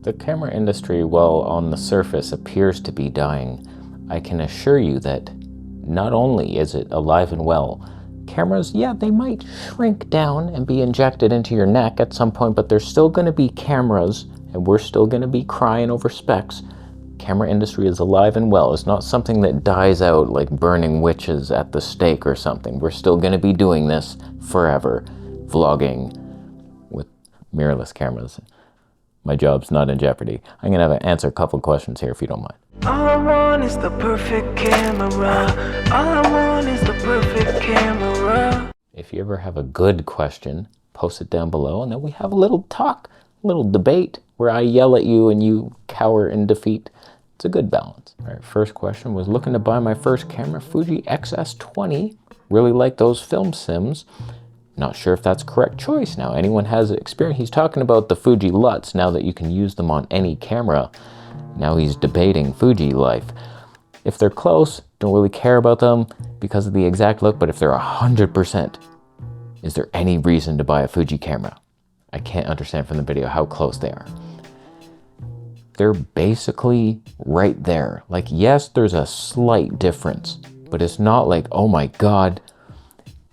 The camera industry, while on the surface appears to be dying, I can assure you that not only is it alive and well, cameras, yeah, they might shrink down and be injected into your neck at some point, but there's still going to be cameras, and we're still going to be crying over specs. Camera industry is alive and well. It's not something that dies out like burning witches at the stake or something. We're still going to be doing this forever, vlogging with mirrorless cameras. My job's not in jeopardy. I'm going to answer a couple questions here if you don't mind. All I want is the perfect camera. All I want is the perfect camera. If you ever have a good question, post it down below, and then we have a little talk, a little debate where I yell at you and you cower in defeat. It's a good balance. All right, first question was looking to buy my first camera, Fuji XS20. Really like those film sims. Not sure if that's correct choice. Now, anyone has experience. He's talking about the Fuji LUTs now that you can use them on any camera. Now he's debating Fuji life. If they're close, don't really care about them because of the exact look, but if they're 100%, is there any reason to buy a Fuji camera? I can't understand from the video how close they are. They're basically right there. Like, yes, there's a slight difference, but it's not like, oh my God,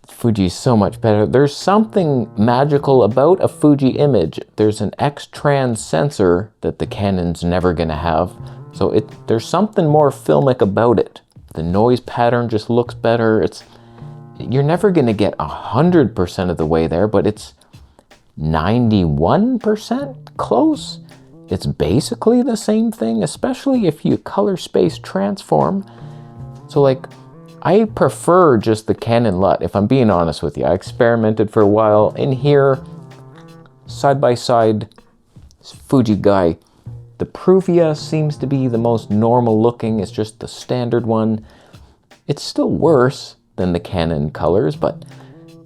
Fuji's so much better. There's something magical about a Fuji image. There's an X-trans sensor that the Canon's never gonna have. So there's something more filmic about it. The noise pattern just looks better. You're never gonna get 100% of the way there, but it's 91% close. It's basically the same thing, especially if you color space transform. So like, I prefer just the Canon LUT, if I'm being honest with you. I experimented for a while. In here, side by side, Fuji guy. The Pruvia seems to be the most normal looking. It's just the standard one. It's still worse than the Canon colors, but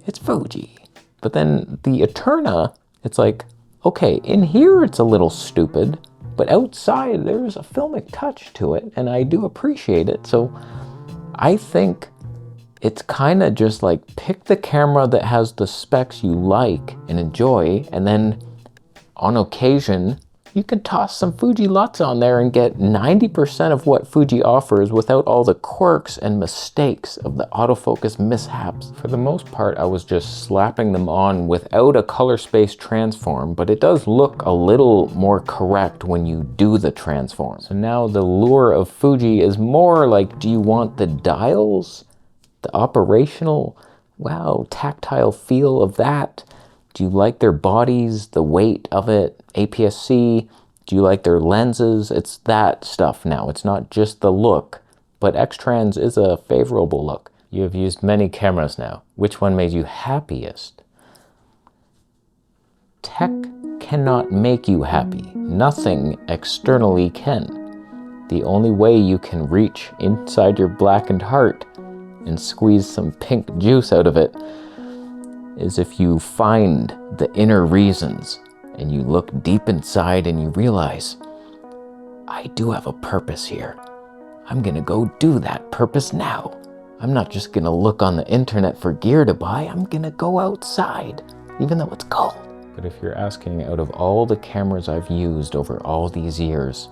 it's Fuji. But then the Eterna, it's like, okay, in here it's a little stupid, but outside there's a filmic touch to it, and I do appreciate it. So I think it's kind of just like pick the camera that has the specs you like and enjoy, and then on occasion you can toss some Fuji LUTs on there and get 90% of what Fuji offers without all the quirks and mistakes of the autofocus mishaps. For the most part, I was just slapping them on without a color space transform, but it does look a little more correct when you do the transform. So now the lure of Fuji is more like, do you want the dials, the operational, wow, tactile feel of that? Do you like their bodies, the weight of it, APS-C? Do you like their lenses? It's that stuff now. It's not just the look, but X-Trans is a favorable look. You have used many cameras now. Which one made you happiest? Tech cannot make you happy. Nothing externally can. The only way you can reach inside your blackened heart and squeeze some pink juice out of it is if you find the inner reasons and you look deep inside and you realize, I do have a purpose here. I'm gonna go do that purpose now. I'm not just gonna look on the internet for gear to buy. I'm gonna go outside, even though it's cold. But if you're asking, out of all the cameras I've used over all these years,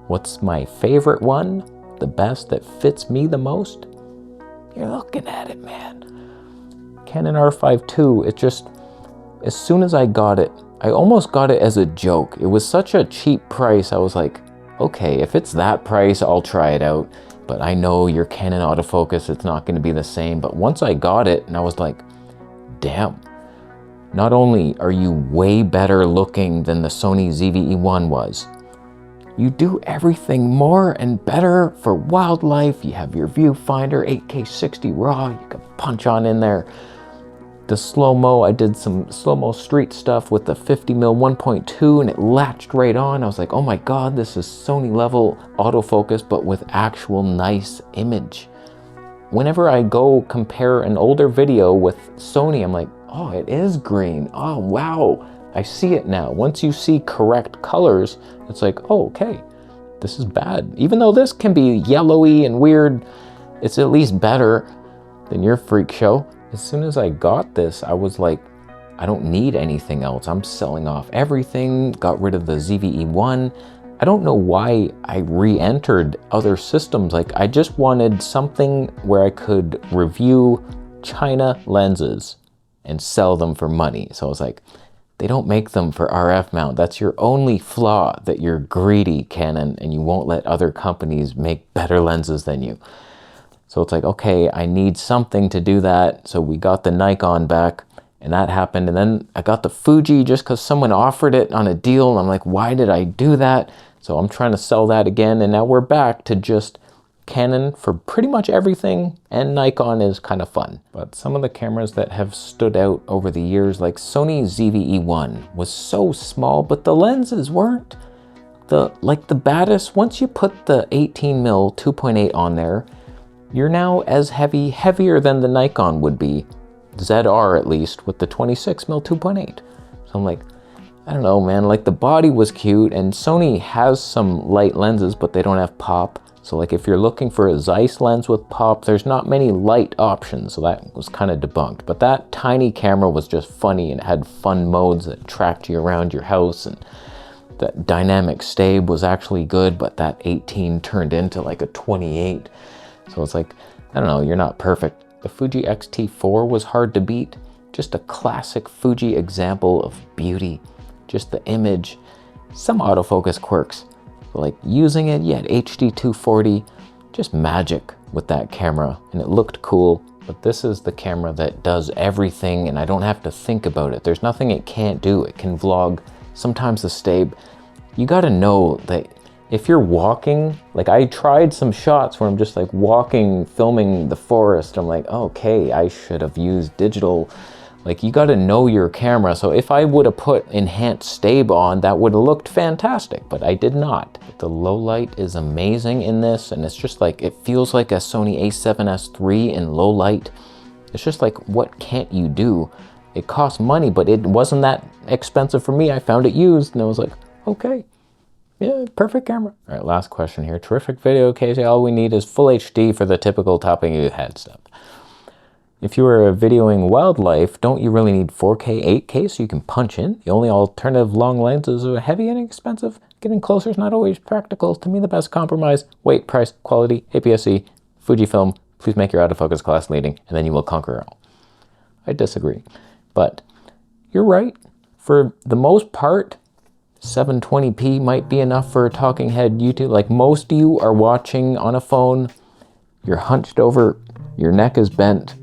what's my favorite one? The best that fits me the most? You're looking at it, man. Canon R5 II, it just, as soon as I got it, I almost got it as a joke. It was such a cheap price. I was like, okay, if it's that price, I'll try it out. But I know your Canon autofocus, it's not gonna be the same. But once I got it, and I was like, damn. Not only are you way better looking than the Sony ZV-E1 was, you do everything more and better for wildlife. You have your viewfinder, 8K 60 RAW, you can punch on in there. The slow-mo, I did some slow-mo street stuff with the 50mm 1.2 and it latched right on. I was like, oh my God, this is Sony level autofocus, but with actual nice image. Whenever I go compare an older video with Sony, I'm like, oh, it is green. Oh, wow, I see it now. Once you see correct colors, it's like, oh, okay, this is bad. Even though this can be yellowy and weird, it's at least better than your freak show. As soon as I got this, I was like, I don't need anything else. I'm selling off everything, got rid of the ZVE1. I don't know why I re-entered other systems. Like, I just wanted something where I could review China lenses and sell them for money. So I was like, they don't make them for RF mount. That's your only flaw, that you're greedy, Canon, and you won't let other companies make better lenses than you. So it's like, okay, I need something to do that. So we got the Nikon back, and that happened. And then I got the Fuji just because someone offered it on a deal. And I'm like, why did I do that? So I'm trying to sell that again. And now we're back to just Canon for pretty much everything, and Nikon is kind of fun. But some of the cameras that have stood out over the years, like Sony ZVE1 was so small, but the lenses weren't. Like the baddest, once you put the 18mm 2.8 on there, you're now as heavier than the Nikon would be, ZR at least, with the 26mm 2.8. So I'm like, I don't know, man, like the body was cute, and Sony has some light lenses, but they don't have pop. So like if you're looking for a Zeiss lens with pop, there's not many light options, so that was kind of debunked. But that tiny camera was just funny, and it had fun modes that tracked you around your house, and that dynamic stab was actually good, but that 18 turned into like a 28. So it's like, I don't know, you're not perfect. The Fuji X-T4 was hard to beat. Just a classic Fuji example of beauty. Just the image, some autofocus quirks. Like using it, you had HD 240, just magic with that camera, and it looked cool. But this is the camera that does everything, and I don't have to think about it. There's nothing it can't do. It can vlog. Sometimes the stab, you gotta know that if you're walking, like I tried some shots where I'm just like walking, filming the forest. I'm like, okay, I should have used digital. Like, you gotta know your camera. So if I would have put enhanced stab on, that would have looked fantastic, but I did not. The low light is amazing in this, and it's just like, it feels like a Sony a7S III in low light. It's just like, what can't you do? It costs money, but it wasn't that expensive for me. I found it used, and I was like, okay, yeah, perfect camera. All right, last question here. Terrific video, Casey. All we need is full HD for the typical topping you had stuff. If you were videoing wildlife, don't you really need 4K, 8K so you can punch in? The only alternative long lenses are heavy and expensive. Getting closer is not always practical. To me, the best compromise, weight, price, quality, APS-C, Fujifilm, please make your autofocus class leading, and then you will conquer all. I disagree, but you're right. For the most part, 720p might be enough for a talking head YouTube. Like, most of you are watching on a phone, you're hunched over, your neck is bent.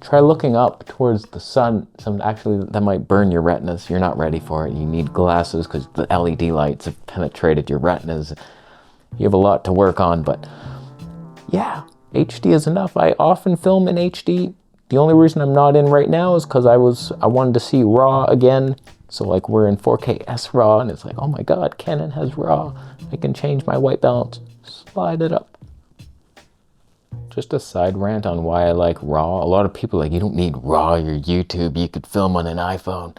Try looking up towards the sun. Actually, that might burn your retinas. You're not ready for it. You need glasses because the LED lights have penetrated your retinas. You have a lot to work on, but yeah, HD is enough. I often film in HD. The only reason I'm not in right now is because I wanted to see RAW again. So like, we're in 4K S RAW, and it's like, oh my God, Canon has RAW. I can change my white balance, slide it up. Just a side rant on why I like RAW. A lot of people are like, you don't need RAW, your YouTube, you could film on an iPhone.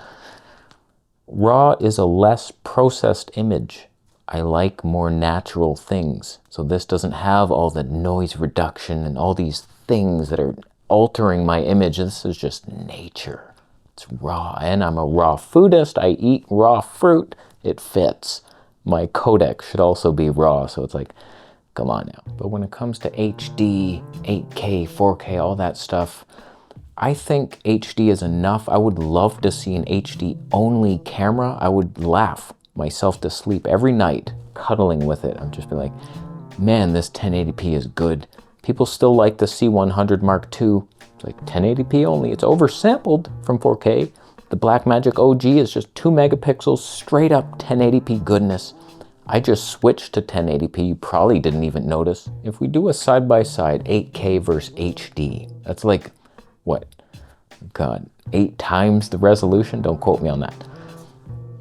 RAW is a less processed image. I like more natural things. So this doesn't have all the noise reduction and all these things that are altering my image. This is just nature. It's raw, and I'm a raw foodist. I eat raw fruit. It fits. My codec should also be raw, so it's like, come on now. But when it comes to HD, 8K, 4K, all that stuff, I think HD is enough. I would love to see an HD only camera. I would laugh myself to sleep every night cuddling with it. I'd just be like, man, this 1080p is good. People still like the C100 Mark II. It's like 1080p only. It's oversampled from 4K. The Blackmagic OG is just 2 megapixels, straight up 1080p goodness. I just switched to 1080p, you probably didn't even notice. If we do a side-by-side 8K versus HD, that's like, what? God, 8 times the resolution? Don't quote me on that.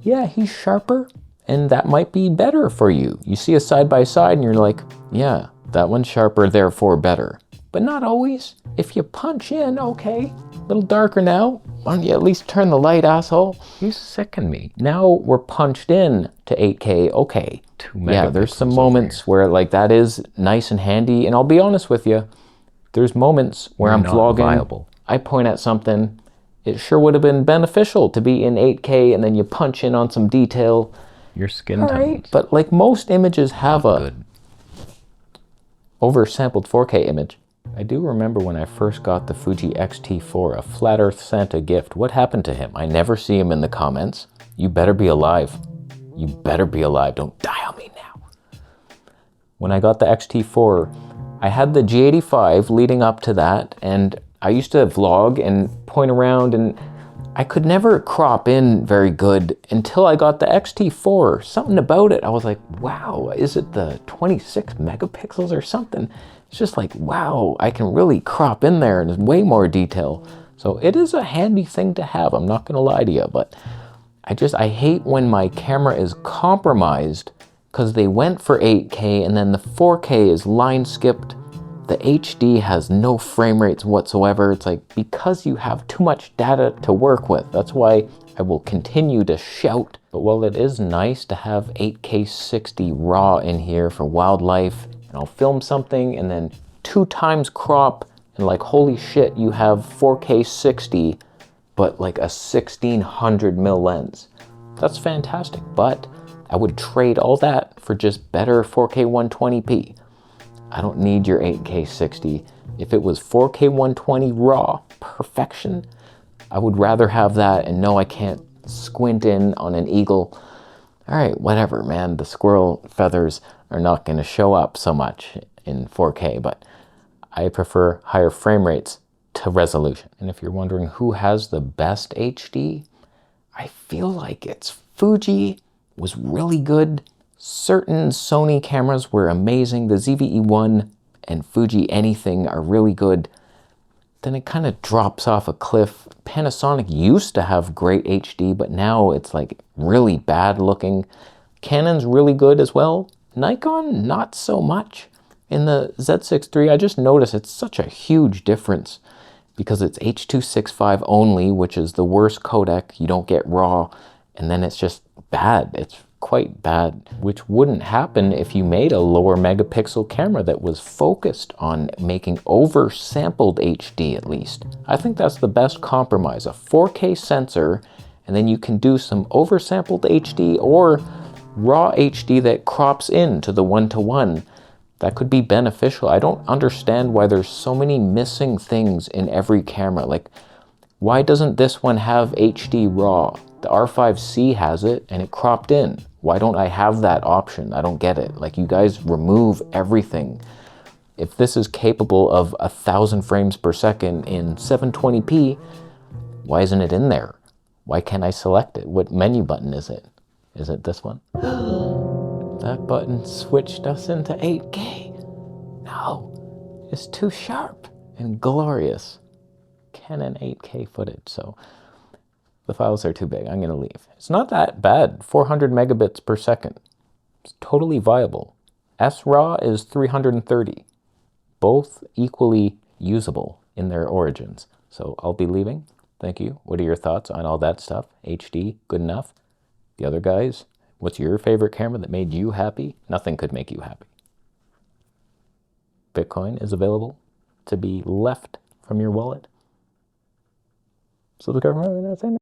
Yeah, he's sharper, and that might be better for you. You see a side-by-side and you're like, yeah, that one's sharper, therefore better. But not always. If you punch in, okay, a little darker now. Why don't you at least turn the light, asshole? You sicken me. Now we're punched in to 8K, okay. 2 megapixels. Yeah, there's some moments where like that is nice and handy. And I'll be honest with you, there's moments where I'm vlogging. Viable. I point at something it sure would have been beneficial to be in 8K and then you punch in on some detail. Your skin tones. But like most images have Not a good. oversampled 4K image. I do remember when I first got the Fuji X-T4, a Flat Earth Santa gift. What happened to him? I never see him in the comments. You better be alive. You better be alive. Don't die on me now. When I got the X-T4, I had the G85 leading up to that, and I used to vlog and point around, and I could never crop in very good until I got the X-T4. Something about it, I was like, wow, is it the 26 megapixels or something? It's just like, wow, I can really crop in there and there's way more detail. So it is a handy thing to have, I'm not gonna lie to you, but I hate when my camera is compromised because they went for 8K and then the 4K is line skipped. The HD has no frame rates whatsoever. It's like, because you have too much data to work with. That's why I will continue to shout. But while it is nice to have 8K 60 RAW in here for wildlife, and I'll film something and then 2 times crop, and like, holy shit, you have 4K 60, but like a 1600mm lens. That's fantastic, but I would trade all that for just better 4K 120p. I don't need your 8K 60. If it was 4K 120 RAW, perfection, I would rather have that and know I can't squint in on an eagle. All right, whatever, man. The squirrel feathers are not going to show up so much in 4K, but I prefer higher frame rates to resolution. And if you're wondering who has the best HD, I feel like it's Fuji was really good. Certain Sony cameras were amazing. The ZV-E1 and Fuji anything are really good. Then it kind of drops off a cliff. Panasonic used to have great HD, but now it's like really bad looking. Canon's really good as well. Nikon, not so much. In the Z6 III, I just noticed it's such a huge difference because it's H.265 only, which is the worst codec. You don't get RAW, and then it's just bad. It's quite bad, which wouldn't happen if you made a lower megapixel camera that was focused on making oversampled HD at least. I think that's the best compromise, a 4K sensor, and then you can do some oversampled HD or raw HD that crops into the 1:1. That could be beneficial. I don't understand why there's so many missing things in every camera. Like, why doesn't this one have HD RAW? The R5C has it and it cropped in. Why don't I have that option? I don't get it. Like, you guys remove everything. If this is capable of 1,000 frames per second in 720p, why isn't it in there? Why can't I select it? What menu button is it? Is it this one? That button switched us into 8K. No, it's too sharp and glorious. Canon 8K footage, so the files are too big. I'm gonna leave. It's not that bad, 400 megabits per second. It's totally viable. SRAW is 330. Both equally usable in their origins. So I'll be leaving. Thank you. What are your thoughts on all that stuff? HD, good enough? The other guys, what's your favorite camera that made you happy? Nothing could make you happy. Bitcoin is available to be left from your wallet. Subscribe.